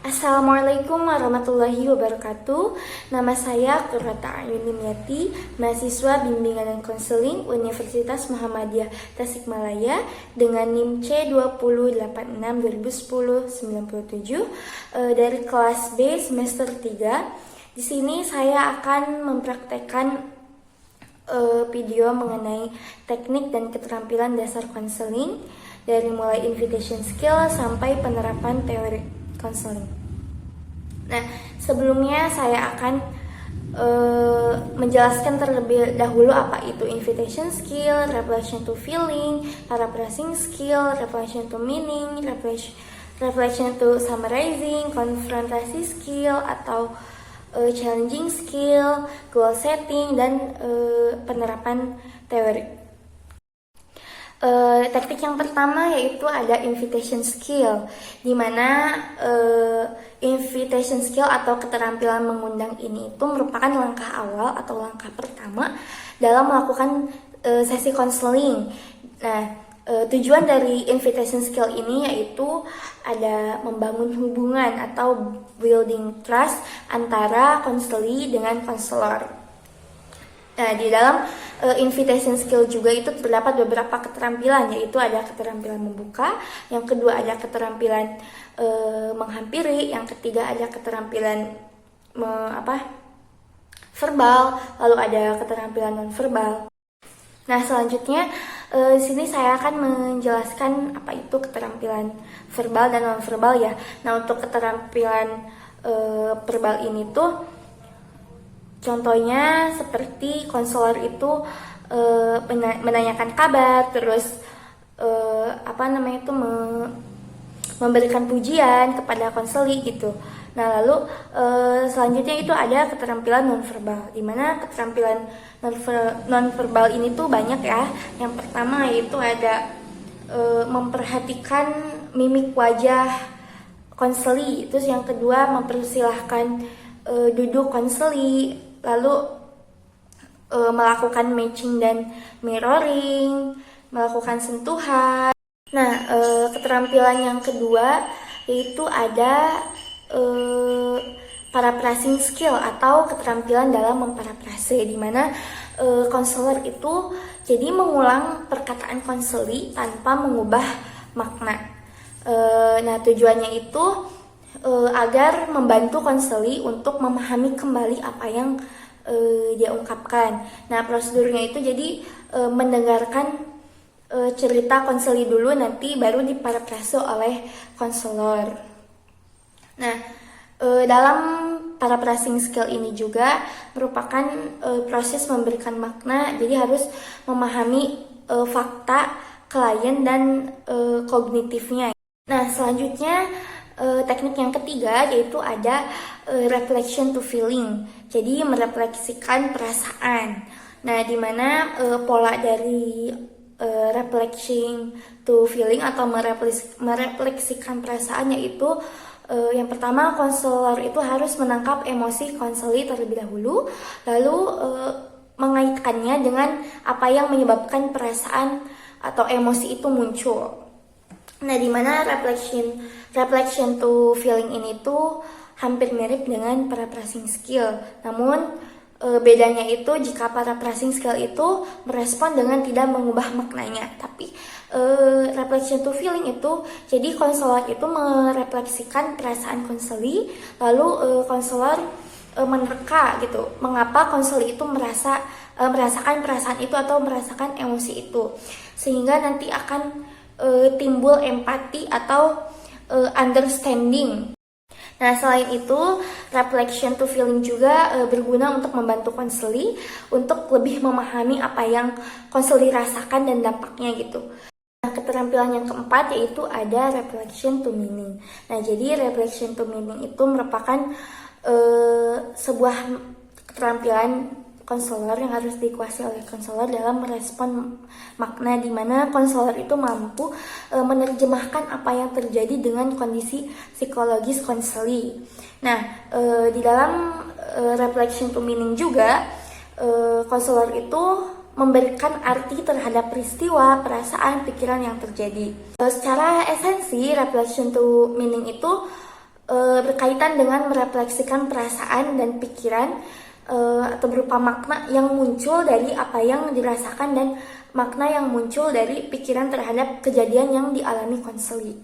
Assalamualaikum warahmatullahi wabarakatuh. Nama saya Qurrata Ayunimyati, mahasiswa Bimbingan dan Konseling Universitas Muhammadiyah Tasikmalaya dengan NIM C2086-2010-97 dari kelas B semester 3. Di sini saya akan mempraktekkan video mengenai teknik dan keterampilan dasar konseling dari mulai invitation skill sampai penerapan teori konseling. Nah, sebelumnya saya akan menjelaskan terlebih dahulu apa itu invitation skill, reflection to feeling, paraphrasing skill, reflection to meaning, reflection to summarizing, konfrontasi skill atau challenging skill, goal setting, dan penerapan teori. Teknik yang pertama yaitu ada invitation skill, di mana invitation skill atau keterampilan mengundang ini itu merupakan langkah awal atau langkah pertama dalam melakukan sesi konseling. Nah, tujuan dari invitation skill ini yaitu ada membangun hubungan atau building trust antara konseli dengan konselor. Nah, di dalam invitation skill juga itu terdapat beberapa keterampilan, yaitu ada keterampilan membuka, yang kedua ada keterampilan menghampiri, yang ketiga ada keterampilan verbal, lalu ada keterampilan non-verbal. Nah, selanjutnya di sini saya akan menjelaskan apa itu keterampilan verbal dan non-verbal ya. Nah, untuk keterampilan verbal ini tuh contohnya seperti konselor itu menanyakan kabar, terus memberikan pujian kepada konseli gitu. Nah, lalu selanjutnya itu ada keterampilan nonverbal, di mana keterampilan nonverbal ini tuh banyak ya. Yang pertama yaitu ada memperhatikan mimik wajah konseli, terus yang kedua mempersilahkan duduk konseli, lalu melakukan matching dan mirroring, melakukan sentuhan. Nah, keterampilan yang kedua yaitu ada paraphrasing skill atau keterampilan dalam memparafrase, di mana konselor itu jadi mengulang perkataan konseli tanpa mengubah makna. Nah, tujuannya itu agar membantu konseli untuk memahami kembali apa yang dia ungkapkan. Nah, prosedurnya itu jadi mendengarkan cerita konseli dulu, nanti baru diparafrase oleh konselor. Nah, dalam paraphrasing skill ini juga merupakan proses memberikan makna, jadi harus memahami fakta klien dan kognitifnya. Nah, selanjutnya teknik yang ketiga yaitu ada reflection to feeling, jadi merefleksikan perasaan. Nah, di mana pola dari reflection to feeling atau merefleksikan perasaan yaitu yang pertama, konselor itu harus menangkap emosi konseli terlebih dahulu, lalu mengaitkannya dengan apa yang menyebabkan perasaan atau emosi itu muncul. Nah, di mana reflection to feeling ini tuh hampir mirip dengan paraphrasing skill. Namun bedanya itu jika paraphrasing skill itu merespon dengan tidak mengubah maknanya, tapi reflection to feeling itu jadi konselor itu merefleksikan perasaan konseli, lalu konselor menerka gitu mengapa konseli itu merasakan perasaan itu atau merasakan emosi itu, sehingga nanti akan timbul empati atau understanding. Nah, selain itu, reflection to feeling juga berguna untuk membantu konseli untuk lebih memahami apa yang konseli rasakan dan dampaknya gitu. Nah, keterampilan yang keempat yaitu ada reflection to meaning. Nah, jadi reflection to meaning itu merupakan sebuah keterampilan konselor yang harus dikuasai oleh konselor dalam merespon makna, di mana konselor itu mampu menerjemahkan apa yang terjadi dengan kondisi psikologis konseli. Nah, di dalam reflection to meaning juga konselor itu memberikan arti terhadap peristiwa, perasaan, pikiran yang terjadi. Secara esensi, reflection to meaning itu berkaitan dengan merefleksikan perasaan dan pikiran atau berupa makna yang muncul dari apa yang dirasakan dan makna yang muncul dari pikiran terhadap kejadian yang dialami konseli.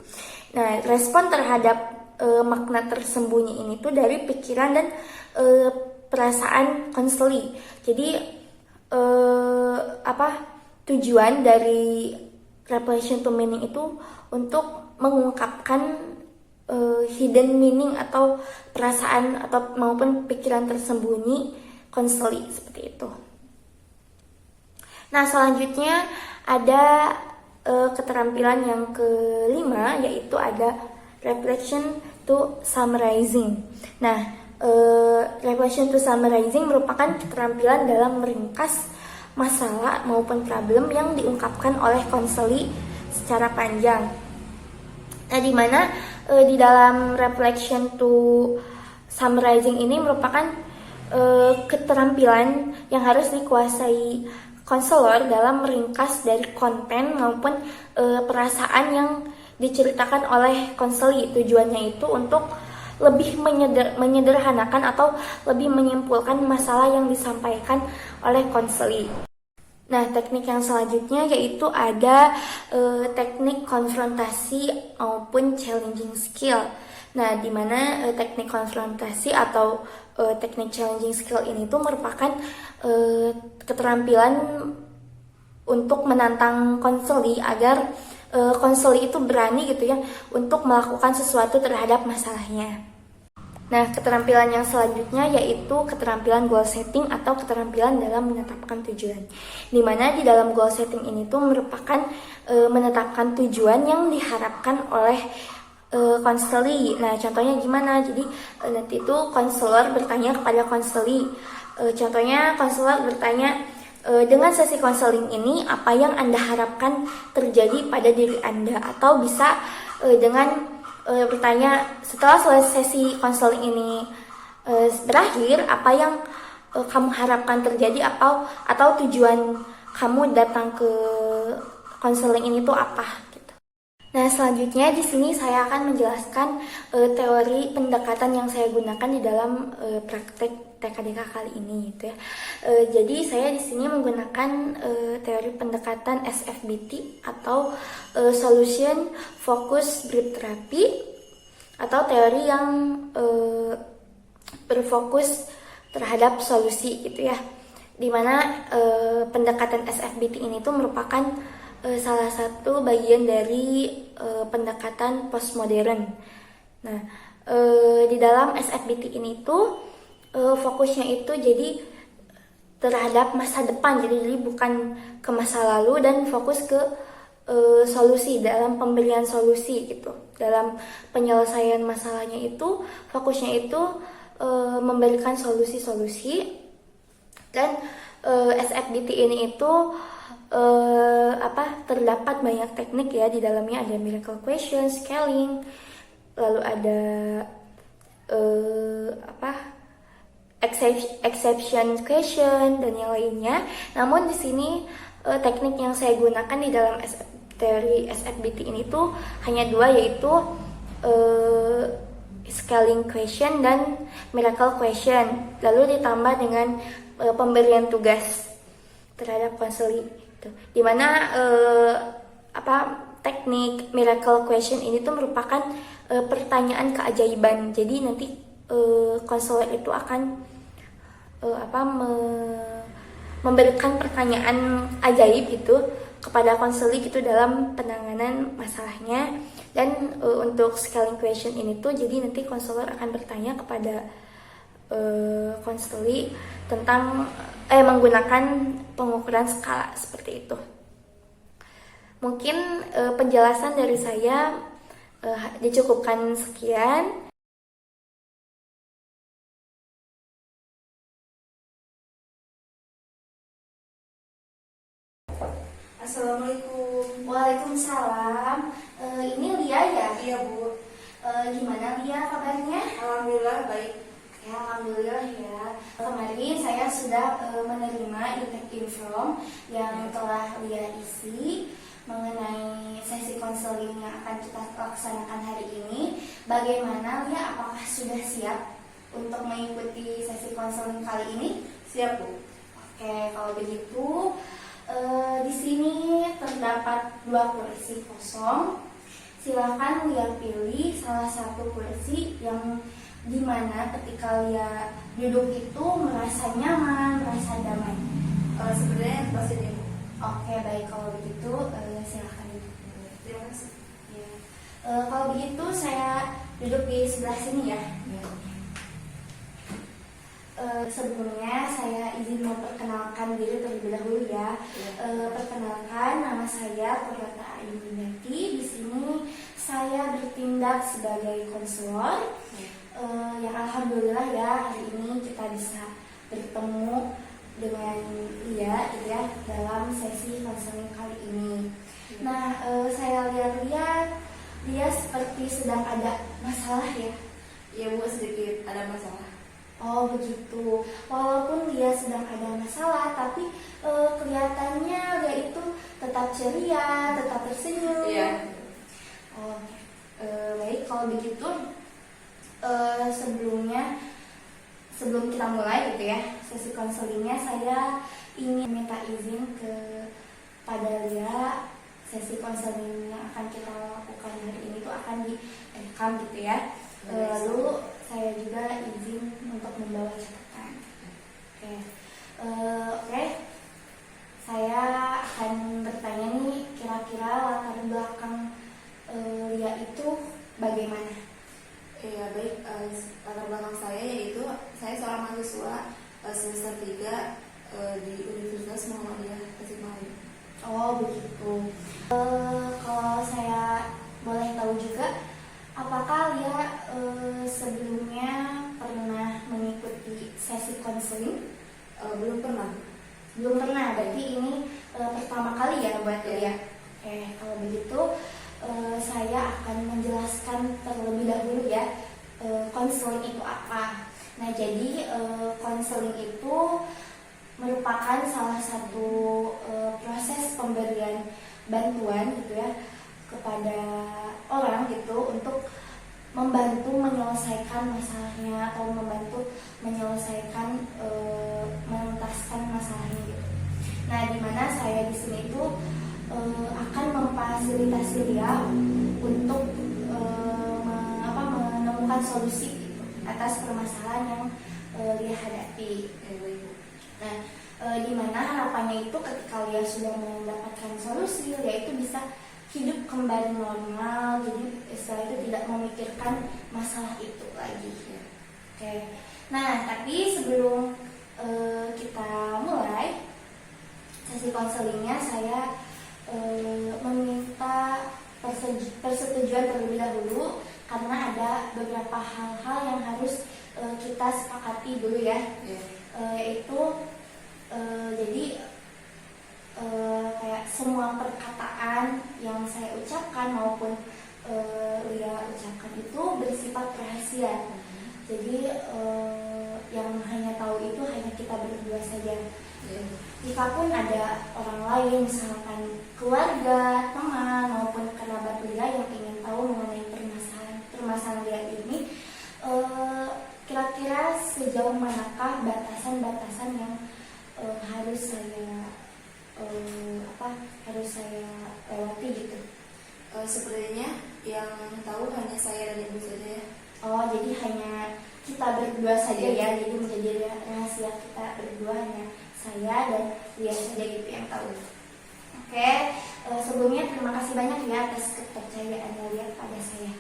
Nah, respon terhadap makna tersembunyi ini tuh dari pikiran dan perasaan konseli. Jadi tujuan dari reflection to meaning itu untuk mengungkapkan hidden meaning atau perasaan atau maupun pikiran tersembunyi konseli seperti itu. Nah, selanjutnya ada keterampilan yang kelima, yaitu ada reflection to summarizing. Nah, reflection to summarizing merupakan keterampilan dalam meringkas masalah maupun problem yang diungkapkan oleh konseli secara panjang. Nah, di mana di dalam reflection to summarizing ini merupakan keterampilan yang harus dikuasai konselor dalam meringkas dari konten maupun perasaan yang diceritakan oleh konseli. Tujuannya itu untuk lebih menyederhanakan atau lebih menyimpulkan masalah yang disampaikan oleh konseli. Nah, teknik yang selanjutnya yaitu ada teknik konfrontasi maupun challenging skill. Nah, di mana teknik konfrontasi atau teknik challenging skill ini tuh merupakan keterampilan untuk menantang konseli agar konseli itu berani gitu ya untuk melakukan sesuatu terhadap masalahnya. Nah, keterampilan yang selanjutnya yaitu keterampilan goal setting atau keterampilan dalam menetapkan tujuan. Dimana di dalam goal setting ini tuh merupakan menetapkan tujuan yang diharapkan oleh konseli. Nah, contohnya gimana? Jadi nanti itu konselor bertanya kepada konseli. Contohnya konselor bertanya, dengan sesi konseling ini apa yang Anda harapkan terjadi pada diri Anda? Atau bisa dengan bertanya, setelah selesai sesi konseling ini berakhir, apa yang kamu harapkan terjadi atau tujuan kamu datang ke konseling ini tuh apa gitu. Nah, selanjutnya di sini saya akan menjelaskan teori pendekatan yang saya gunakan di dalam praktek TKDK kali ini gitu ya. Jadi saya di sini menggunakan teori pendekatan SFBT atau Solution Focus Brief Therapy, atau teori yang berfokus terhadap solusi gitu ya. Dimana pendekatan SFBT ini tuh merupakan salah satu bagian dari pendekatan postmodern. Nah, di dalam SFBT ini tuh fokusnya itu jadi terhadap masa depan, jadi bukan ke masa lalu, dan fokus ke solusi, dalam pemberian solusi gitu. Dalam penyelesaian masalahnya itu fokusnya itu memberikan solusi-solusi. Dan SFBT ini itu terdapat banyak teknik ya. Di dalamnya ada miracle question, scaling, lalu ada exception question dan yang lainnya. Namun di sini teknik yang saya gunakan di dalam teori SFBT ini tuh hanya dua, yaitu scaling question dan miracle question, lalu ditambah dengan pemberian tugas terhadap konseli gitu. Dimana teknik miracle question ini tuh merupakan pertanyaan keajaiban. Jadi nanti konselor itu akan memberikan pertanyaan ajaib gitu kepada konseli gitu dalam penanganan masalahnya. Dan untuk scaling question ini tuh jadi nanti konselor akan bertanya kepada konseli tentang menggunakan pengukuran skala seperti itu. Mungkin penjelasan dari saya dicukupkan sekian. Assalamualaikum. Waalaikumsalam. Ini Lia ya? Iya, Bu. Gimana Lia kabarnya? Alhamdulillah baik. Ya, alhamdulillah ya. Kemarin saya sudah menerima intake inform yang telah Lia isi. mengenai sesi konseling yang akan kita laksanakan hari ini. Bagaimana Lia, apakah sudah siap untuk mengikuti sesi konseling kali ini? Siap, Bu. Oke, kalau begitu di sini terdapat 2 kursi kosong. Silakan Lia pilih salah satu kursi yang dimana ketika Lia duduk itu merasa nyaman, merasa damai. Sebenarnya pasti ini, Bu. Oke, baik, kalau begitu silakan duduk. Terima kasih. Ya. Kalau begitu saya duduk di sebelah sini ya. Sebelumnya saya izin memperkenalkan diri terlebih dahulu ya. Perkenalkan, nama saya Kurrata Ayu Yunati. Di sini saya bertindak sebagai konselor. Yang alhamdulillah ya hari ini kita bisa bertemu dengan Lia gitu ya dalam sesi konseling kali ini. Nah, saya lihat-lihat dia seperti sedang ada masalah ya. Iya, Bu, sedikit ada masalah. Oh begitu. Walaupun dia sedang ada masalah, tapi kelihatannya dia itu tetap ceria, tetap tersenyum. Iya. Oh, baik, kalau begitu sebelum kita mulai gitu ya sesi konselingnya, saya ingin minta izin kepada Lia. Sesi konseling yang akan kita lakukan hari ini tuh akan direkam gitu ya. Lalu saya juga izin untuk membawa catatan. Oke. Saya akan bertanya nih, kira-kira latar belakang Lia itu bagaimana? Iya, baik. Latar belakang saya yaitu saya seorang mahasiswa semester 3 di Universitas Muhammadiyah Tasikmalaya. Oh begitu. Kalau saya boleh tahu juga, apakah Lia sebelumnya pernah mengikuti sesi konseling? Belum pernah. Belum pernah, berarti ini pertama kali ya buat Lia. Kalau begitu saya akan menjelaskan terlebih dahulu ya konseling itu apa. Nah, jadi konseling itu merupakan salah satu proses pemberian bantuan gitu ya kepada orang gitu untuk membantu menyelesaikan masalahnya atau membantu menyelesaikan menuntaskan masalahnya gitu. Nah, di mana saya di sini itu akan memfasilitasi dia untuk menemukan solusi gitu, atas permasalahan yang dia hadapi. Nah, di mana harapannya itu ketika dia sudah mendapatkan solusi, dia itu bisa hidup kembali normal, jadi setelah itu tidak memikirkan masalah itu lagi. Oke. Nah, tapi sebelum kita mulai sesi konselingnya, saya meminta persetujuan terlebih dahulu karena ada beberapa hal-hal yang harus kita sepakati dulu ya. Yaitu jadi kayak semua perkataan yang saya ucapkan maupun Lia ucapkan itu bersifat rahasia. Jadi yang hanya tahu itu hanya kita berdua saja. Jikapun ada orang lain, misalkan keluarga, teman maupun kerabat Lia yang ingin tahu mengenai permasalahan Lia ini, kira-kira sejauh manakah batasan-batasan yang harus saya lewati gitu? Sebenarnya yang tahu hanya saya dan ibu saja ya. Oh, jadi hanya kita berdua saja ya, jadi menjadi rahasia kita berdua, hanya saya dan Lia saja gitu yang tahu. Oke, sebelumnya terima kasih banyak ya atas kepercayaan Lia pada saya.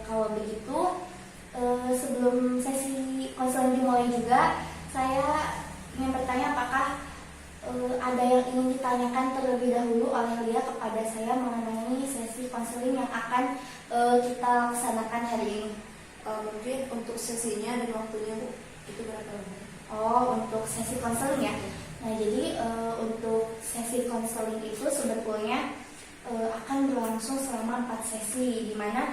Kalau begitu sebelum sesi konseling dimulai juga, saya ingin bertanya apakah ada yang ingin ditanyakan terlebih dahulu oleh Lia kepada saya mengenai sesi konseling yang akan kita laksanakan hari ini. Mungkin untuk sesinya dan waktunya, Bu, itu berapa lama? Oh, untuk sesi konseling ya. Nah, jadi untuk sesi konseling itu sebetulnya akan berlangsung selama 4 sesi, di mana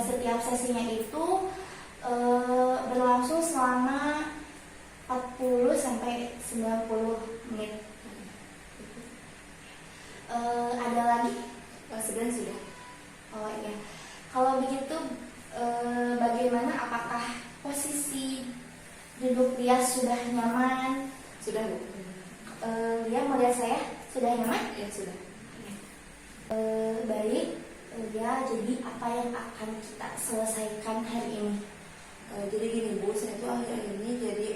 setiap sesinya itu berlangsung selama 40 sampai 90 menit. Ada lagi? Sebenarnya sudah. Oh iya. Kalau begitu bagaimana, apakah posisi duduk Lia sudah nyaman? Sudah Bu. Lia melihat saya sudah nyaman? Ya sudah. Baik. Ya, jadi apa yang akan kita selesaikan hari ini? Jadi gini Bu, saya tuh akhir-akhir ini jadi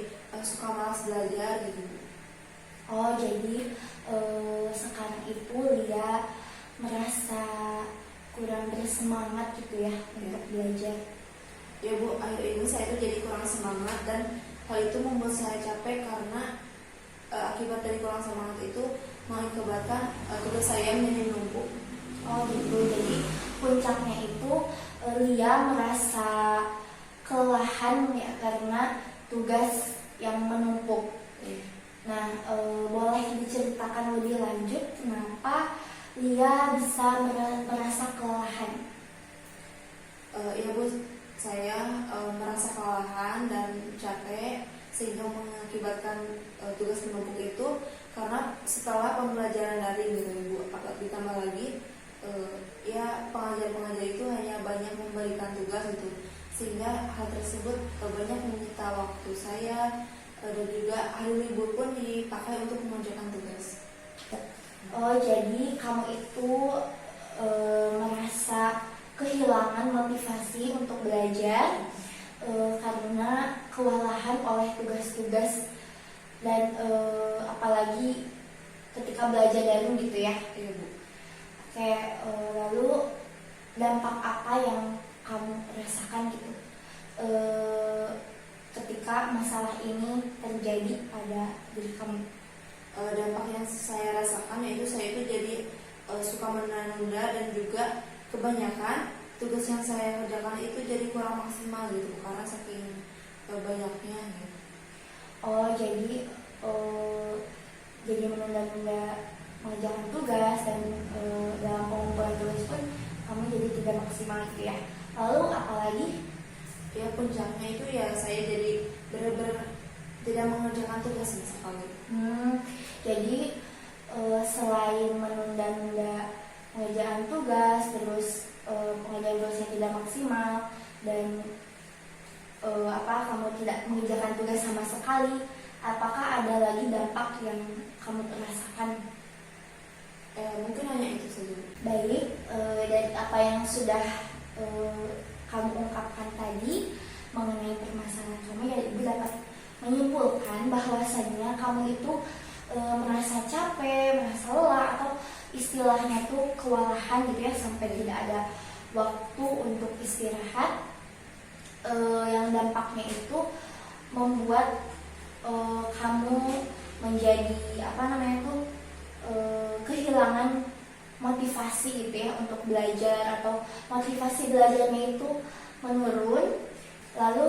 suka malas belajar gitu Bu. Oh, jadi sekarang itu Lia merasa kurang bersemangat gitu ya untuk belajar. Ya Bu, akhir ini saya tuh jadi kurang semangat dan hal itu membuat saya capek karena akibat dari kurang semangat itu mengakibatkan tugas saya menjadi menumpuk. Oh gitu, jadi puncaknya itu Lia merasa kelelahan ya karena tugas yang menumpuk. Nah, boleh diceritakan lebih lanjut kenapa Lia bisa merasa kelelahan? Ya Bu, saya merasa kelelahan dan capek sehingga mengakibatkan tugas menumpuk itu karena setelah pembelajaran daring gitu Bu, ditambah lagi ya pengajar-pengajar itu hanya banyak memberikan tugas gitu, sehingga hal tersebut banyak menyita waktu saya dan juga hari libur pun dipakai untuk mengerjakan tugas. Oh, jadi kamu itu merasa kehilangan motivasi untuk belajar karena kewalahan oleh tugas-tugas dan apalagi ketika belajar daring gitu ya. Iya Bu. Oke, lalu dampak apa yang kamu rasakan gitu ketika masalah ini terjadi pada diri kamu? Dampak yang saya rasakan yaitu saya itu jadi suka menunda dan juga kebanyakan tugas yang saya kerjakan itu jadi kurang maksimal gitu karena saking banyaknya gitu. Oh, jadi menunda-nunda mengerjakan tugas dan dalam pengumpulan tugas pun kamu jadi tidak maksimal gitu ya. Lalu apalagi? Ya puncaknya itu ya saya jadi benar-benar tidak mengerjakan tugas sama sekali. Jadi selain menunda-nunda pengerjaan tugas, terus pengerjaan tugasnya tidak maksimal dan kamu tidak mengerjakan tugas sama sekali, apakah ada lagi dampak yang kamu rasakan? Mungkin hanya itu saja. Baik, dari apa yang sudah kamu ungkapkan tadi mengenai permasalahan kamu, ya Ibu dapat menyimpulkan bahwasannya kamu itu merasa capek, merasa lelah, atau istilahnya tuh kewalahan gitu ya, sampai tidak ada waktu untuk istirahat, yang dampaknya itu membuat kamu menjadi kehilangan motivasi gitu ya untuk belajar, atau motivasi belajarnya itu menurun. Lalu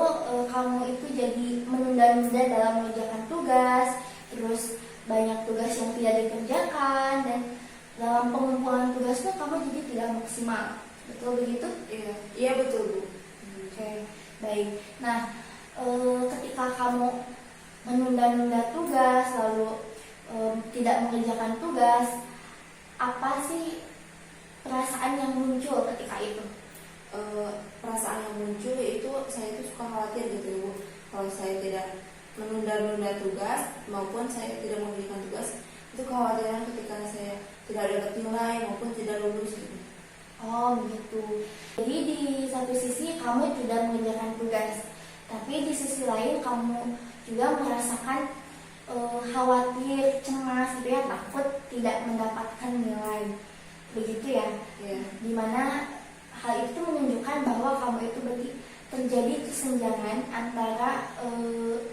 kamu itu jadi menunda-nunda dalam mengerjakan tugas, terus banyak tugas yang tidak dikerjakan, dan dalam pengumpulan tugas pun kamu jadi tidak maksimal. Betul begitu? Iya betul Bu. Oke, baik. Nah, ketika kamu menunda-nunda tugas lalu tidak mengerjakan tugas, apa sih perasaan yang muncul ketika itu? Perasaan yang muncul yaitu saya itu suka khawatir gitu Bu, kalau saya tidak menunda-nunda tugas maupun saya tidak mengerjakan tugas, itu kekhawatiran ketika saya tidak dapat nilai maupun tidak lulus gitu. Oh begitu. Jadi di satu sisi kamu tidak mengerjakan tugas, tapi di sisi lain kamu juga merasakan khawatir, cemas gitu ya, takut tidak mendapatkan nilai. Begitu ya? Iya. Dimana hal itu menunjukkan bahwa kamu itu berarti terjadi kesenjangan antara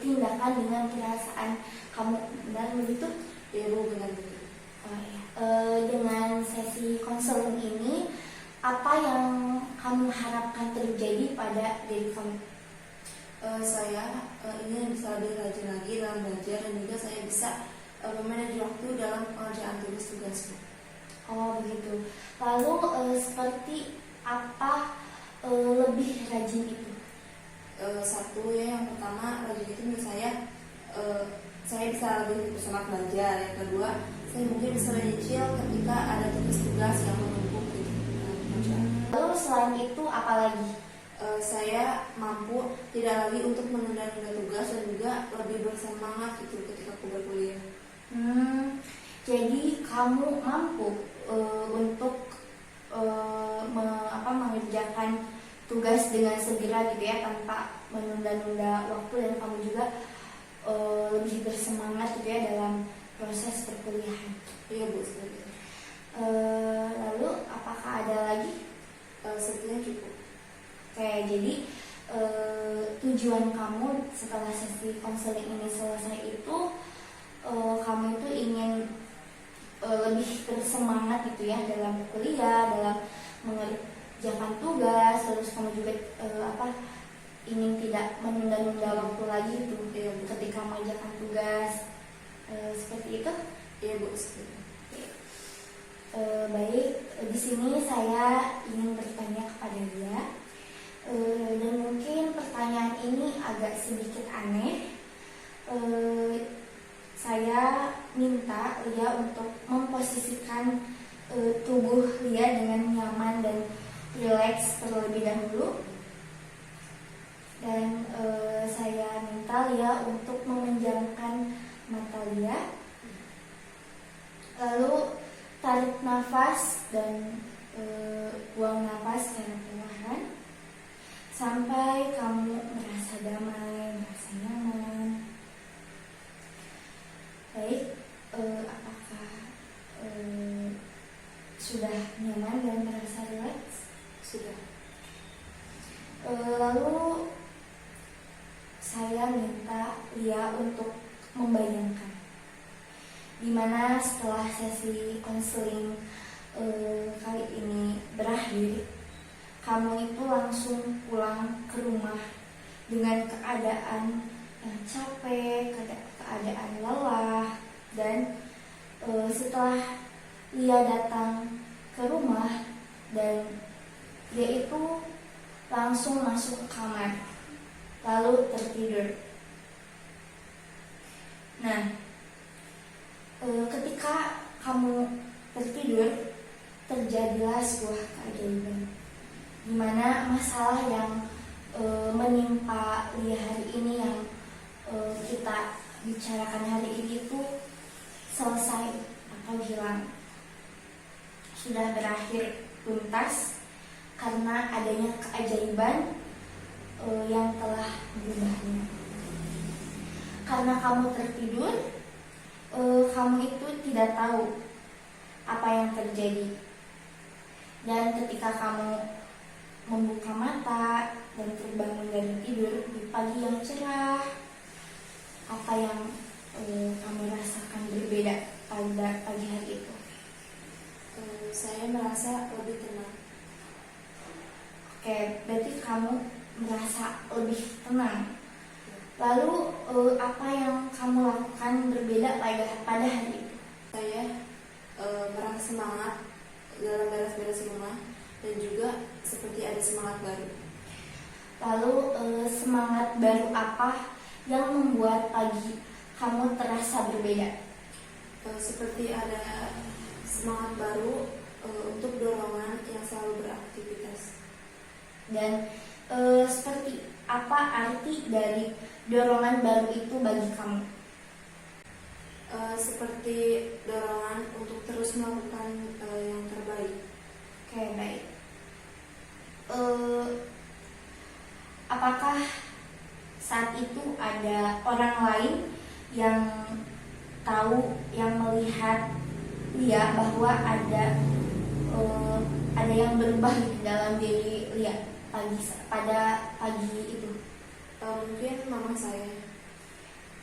tindakan dengan perasaan kamu. Benar begitu? Iya Bu, benar begitu. Dengan sesi konseling ini, apa yang kamu harapkan terjadi pada diri kamu? Saya ingin bisa lebih rajin lagi dalam belajar dan juga saya bisa memanage waktu dalam pengerjaan tugas-tugas. Oh begitu. Lalu seperti apa lebih rajin itu? Satu ya, yang pertama rajin itu menurut saya bisa lebih bersemangat belajar. Yang kedua, saya mungkin bisa menyicil ketika ada tugas-tugas yang menumpuk gitu. Lalu selain itu apa lagi? Saya mampu tidak lagi untuk menunda-nunda tugas dan juga lebih bersemangat gitu ketika aku berkuliah. Jadi kamu mampu untuk mengerjakan tugas dengan segera gitu ya, tanpa menunda-nunda waktu, dan kamu juga lebih bersemangat gitu ya dalam proses perkuliahan. Iya Bu, seperti itu. Lalu apakah ada lagi? Sepertinya cukup. Oke, jadi tujuan kamu setelah sesi konseling ini selesai itu kamu itu ingin lebih bersemangat gitu ya dalam kuliah, dalam mengerjakan tugas, terus kamu juga ingin tidak menunda-nunda waktu lagi itu ketika mengerjakan tugas, seperti itu. Iya Bu, seperti itu. Baik, di sini saya ingin bertanya kepada dia, dan mungkin pertanyaan ini agak sedikit aneh. Saya minta Lia untuk memposisikan tubuh Lia dengan nyaman dan rileks terlebih dahulu, dan saya minta Lia untuk memejamkan mata Lia, lalu tarik nafas dan buang nafas secara perlahan sampai kamu merasa damai, merasa nyaman. Baik, apakah sudah nyaman dan merasa rileks? Sudah. Lalu saya minta Lia untuk membayangkan dimana setelah sesi konseling kali ini berakhir, kamu itu langsung pulang ke rumah dengan keadaan yang capek, keadaan lelah, dan setelah Lia datang ke rumah dan dia itu langsung masuk ke kamar lalu tertidur. Nah, ketika kamu tertidur, terjadilah sebuah keajaiban, di mana masalah yang menimpa Lia hari ini, yang kita bicarakan hari ini itu selesai atau hilang, sudah berakhir tuntas karena adanya keajaiban yang telah berubahnya. Karena kamu tertidur, kamu itu tidak tahu apa yang terjadi, dan ketika kamu membuka mata dan terbangun dari tidur di pagi yang cerah, apa yang kamu rasakan berbeda pada pagi hari itu? Saya merasa lebih tenang. Oke, berarti kamu merasa lebih tenang. Lalu apa yang kamu lakukan berbeda pada hari itu? Saya merasa semangat dalam beres-beres rumah dan juga seperti ada semangat baru. Lalu semangat baru apa yang membuat pagi kamu terasa berbeda? Seperti ada semangat baru untuk dorongan yang selalu beraktivitas. Dan seperti apa arti dari dorongan baru itu bagi kamu? Seperti dorongan untuk terus melakukan yang terbaik. Oke, baik. Apakah saat itu ada orang lain yang tahu, yang melihat Lia bahwa ada yang berubah di dalam diri Lia pada pagi itu? Mungkin mama saya.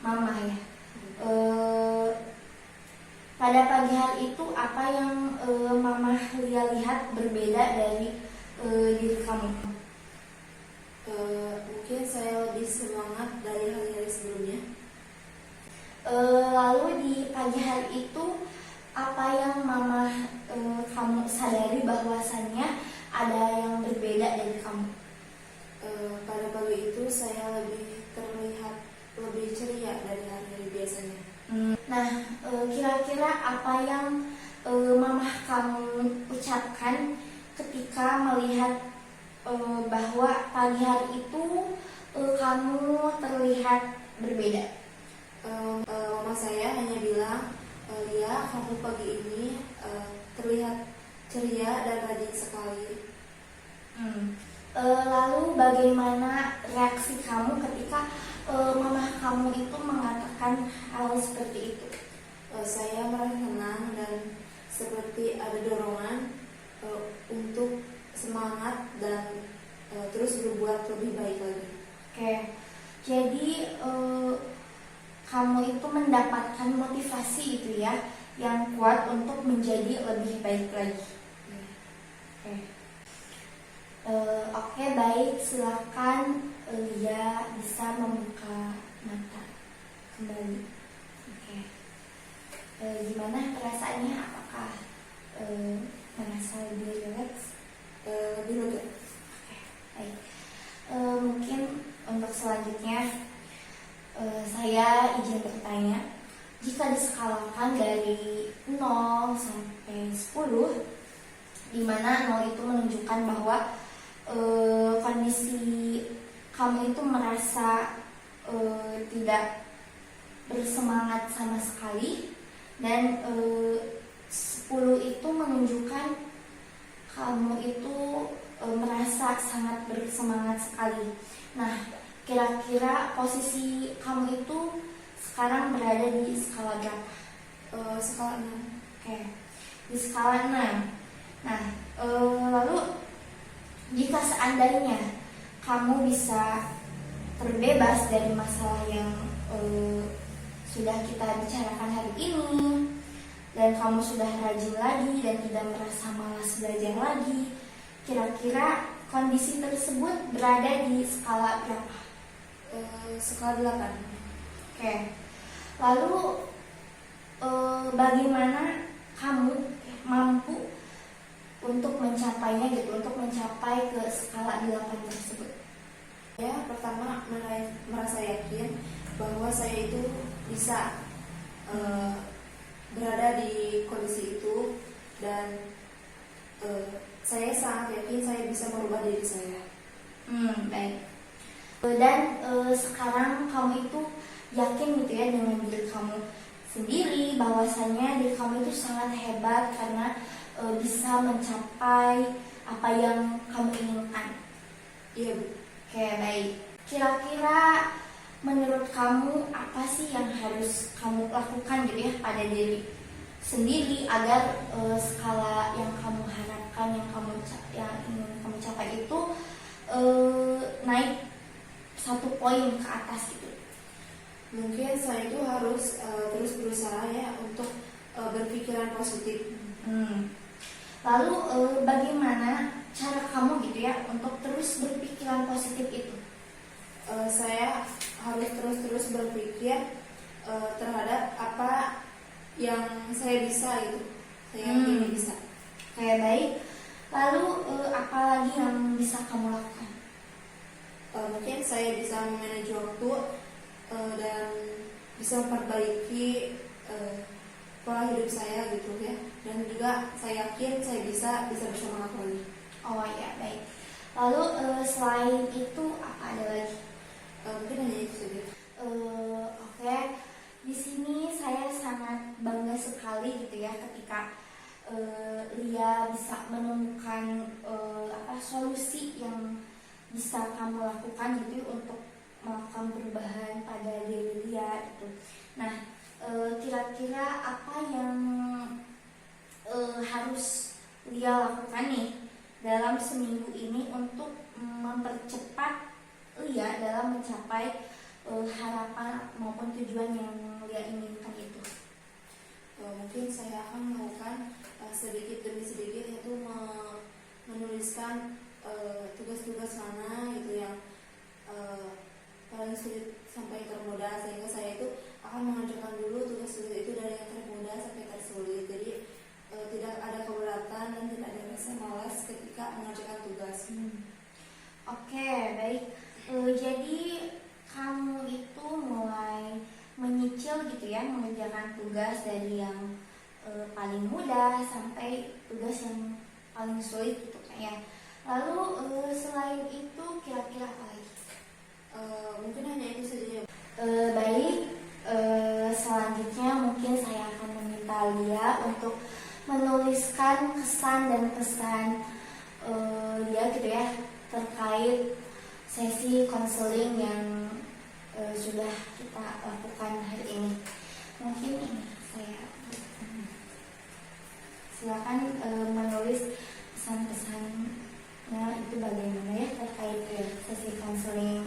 Mama ya. Pada pagi hari itu apa yang Mama Lia lihat berbeda dari diri kamu? Mungkin saya lebih semangat dari hari-hari sebelumnya. Lalu di pagi hari itu apa yang Mama kamu sadari bahwasannya ada yang berbeda dari kamu? Pada pagi itu saya lebih terlihat lebih ceria dari hari-hari biasanya. Nah, kira-kira apa yang mamah kamu ucapkan ketika melihat bahwa pagi hari itu kamu terlihat berbeda? Mama saya hanya bilang, "Lia, kamu pagi ini terlihat ceria dan rajin sekali." Lalu bagaimana reaksi kamu ketika mamah kamu itu mengatakan hal seperti itu? Saya merasa senang dan seperti ada dorongan untuk semangat dan terus berbuat lebih baik lagi. Oke, jadi kamu itu mendapatkan motivasi itu ya, yang kuat untuk menjadi lebih baik lagi. Oke. Oke, baik, silakan Lia bisa membuka mata kembali. Oke. Gimana perasaannya? Apakah merasa lebih rileks? Lebih lega. Oke, baik. Mungkin untuk selanjutnya saya izin bertanya, jika diskalakan dari 0 sampai 10, di mana 0 itu menunjukkan bahwa kondisi kamu itu merasa tidak bersemangat sama sekali, dan 10 itu menunjukkan kamu itu merasa sangat bersemangat sekali. Nah, kira-kira posisi kamu itu sekarang berada di skala berapa? Skala 6. Oke, di skala 6. Nah, lalu jika seandainya kamu bisa terbebas dari masalah yang sudah kita bicarakan hari ini, dan kamu sudah rajin lagi dan tidak merasa malas belajar lagi, kira-kira kondisi tersebut berada di skala berapa? Skala 8. Oke. Lalu bagaimana kamu mampu untuk mencapainya gitu, untuk mencapai ke skala 8 tersebut? Saya pertama merasa yakin bahwa saya itu bisa berada di kondisi itu, dan saya sangat yakin saya bisa merubah diri saya. Baik. Dan sekarang kamu itu yakin gitu ya dengan diri kamu sendiri, bahwasanya diri kamu itu sangat hebat karena bisa mencapai apa yang kamu inginkan. Iya, Bu. Oke, baik. Kira-kira menurut kamu apa sih yang harus kamu lakukan gitu ya pada diri sendiri agar skala yang kamu harapkan, yang ingin kamu capai itu naik 1 poin ke atas gitu? Mungkin saya itu harus terus berusaha ya untuk berpikiran positif. Lalu bagaimana cara kamu gitu ya untuk terus berpikiran positif itu? Saya harus terus berpikir terhadap apa yang saya bisa gitu. Saya yakin bisa. Oke, baik. Lalu apa lagi yang bisa kamu lakukan? Mungkin saya bisa memanage waktu dan bisa memperbaiki pola hidup saya gitu ya, dan juga saya yakin saya bisa bersemangat lagi. Oh ya, baik. Lalu selain itu apa ada lagi? Mungkin hanya itu saja. Oke, di sini saya sangat bangga sekali gitu ya ketika Lia bisa menemukan solusi yang bisa kamu lakukan gitu untuk melakukan perubahan pada diri Lia gitu. Nah, kira-kira apa yang harus Lia lakukan nih dalam seminggu ini untuk mempercepat Lia dalam mencapai harapan maupun tujuan yang Lia inginkan itu? Mungkin saya akan melakukan sedikit demi sedikit, yaitu menuliskan tugas-tugas mana gitu yang paling sulit sampai termudah, sehingga saya itu akan mengerjakan dulu tugas-tugas itu dari yang termudah sampai tersulit. Jadi tidak ada keberatan dan tidak ada rasa malas ketika mengerjakan tugas. Oke, baik. Jadi kamu itu mulai menyicil gitu ya mengerjakan mengerjakan tugas dari yang paling mudah sampai tugas yang paling sulit gitu kan ya. Lalu selain itu kira-kira apa lagi? Mungkin hanya itu saja. Baik, selanjutnya mungkin saya akan meminta Lia untuk menuliskan kesan dan pesan Lia gitu ya terkait sesi konseling yang sudah kita lakukan hari ini. Mungkin ini saya silakan menulis pesan-pesannya itu bagaimana ya terkait sesi konseling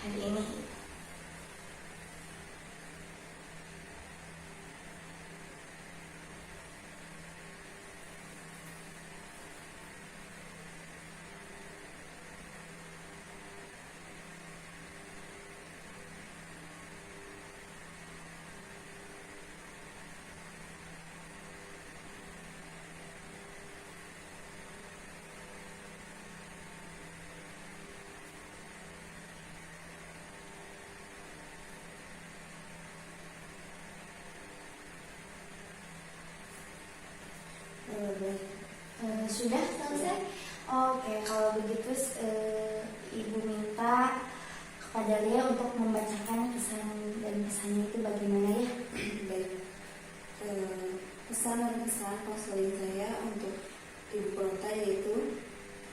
hari ini. Sudah selesai? Oke, kalau begitu Ibu minta kepada Lia untuk membacakan kesan dan pesannya itu bagaimana ya? Baik. Pesan dan pesan konseling saya untuk Ibu Pelita yaitu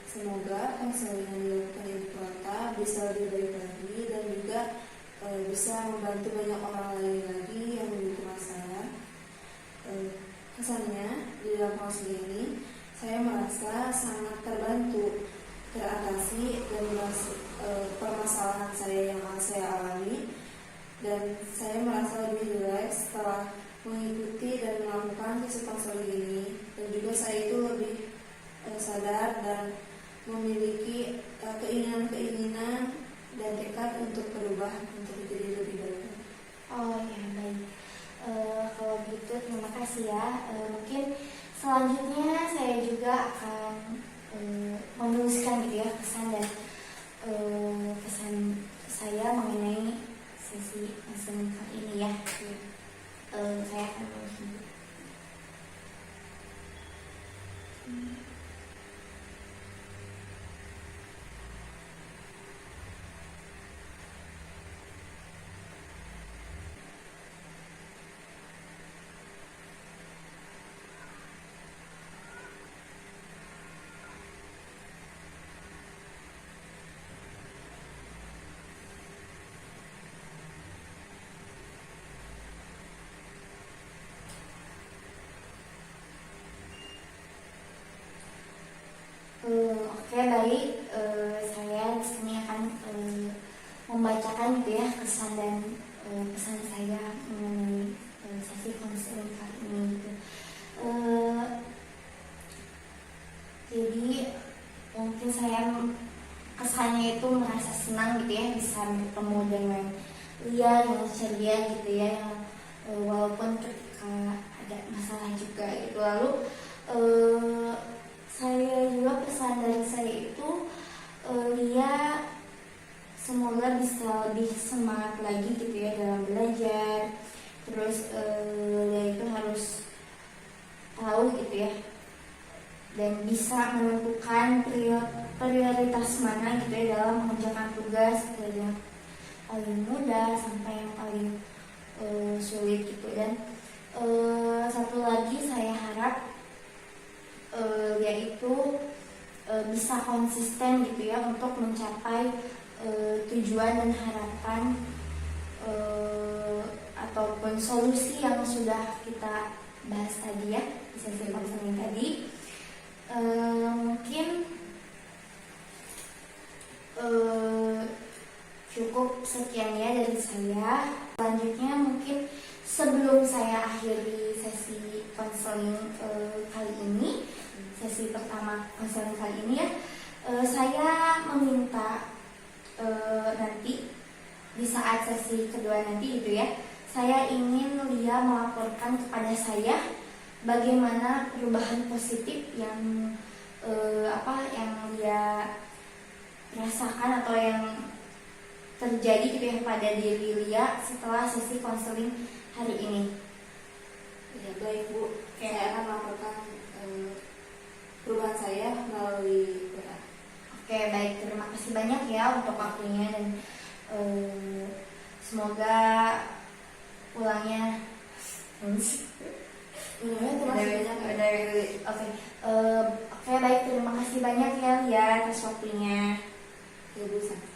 semoga konseling yang dilakukan Ibu Pelita bisa lebih baik lagi dan juga bisa membantu banyak orang lain lagi yang membutuhkan masalah. Kesannya di dalam konseling ini saya merasa sangat terbantu, teratasi dan permasalahan saya yang saya alami, dan saya merasa lebih rileks setelah mengikuti dan melakukan sesi konseling ini, dan juga saya itu lebih sadar dan memiliki keinginan-keinginan dan tekad untuk berubah untuk menjadi lebih baik. Oh ya, baik. Kalau gitu terima kasih ya. Mungkin selanjutnya saya juga akan menuliskan gitu ya kesan dan pesan saya mengenai sesi konseling kali ini ya. Saya akan menulis dulu. Oke, baik. Saya di sini akan membacakan gitu ya kesan dan pesan saya mengenai sesi konseling kali ini gitu. Jadi mungkin saya kesannya itu merasa senang gitu ya bisa bertemu dengan Lia yang ceria gitu ya, yang walaupun ketika ada masalah juga gitu. Lalu saya juga pesan dari saya itu Lia semoga bisa lebih semangat lagi gitu ya dalam belajar. Terus Lia itu harus tahu gitu ya dan bisa menentukan prioritas mana gitu ya dalam mengerjakan tugas dari yang paling mudah sampai yang paling sulit gitu. Dan satu lagi saya harap yaitu bisa konsisten gitu ya untuk mencapai tujuan dan harapan ataupun solusi yang sudah kita bahas tadi ya di sesi konseling tadi. Mungkin cukup sekian ya dari saya. Selanjutnya mungkin sebelum saya akhiri sesi konseling kali ini, sesi pertama konseling kali ini ya, saya meminta nanti di saat sesi kedua nanti itu ya, saya ingin Lia melaporkan kepada saya bagaimana perubahan positif yang yang Lia rasakan atau yang terjadi gitu ya pada diri Lia setelah sesi konseling hari ini. Ya baik Bu, Oke. saya akan melaporkan perubahan saya melalui WA. Oke, baik, terima kasih banyak ya untuk waktunya dan semoga pulangnya Terima kasih banyak ya. Oke, baik, terima kasih banyak ya Lia atas waktunya. Ya Bu, sama.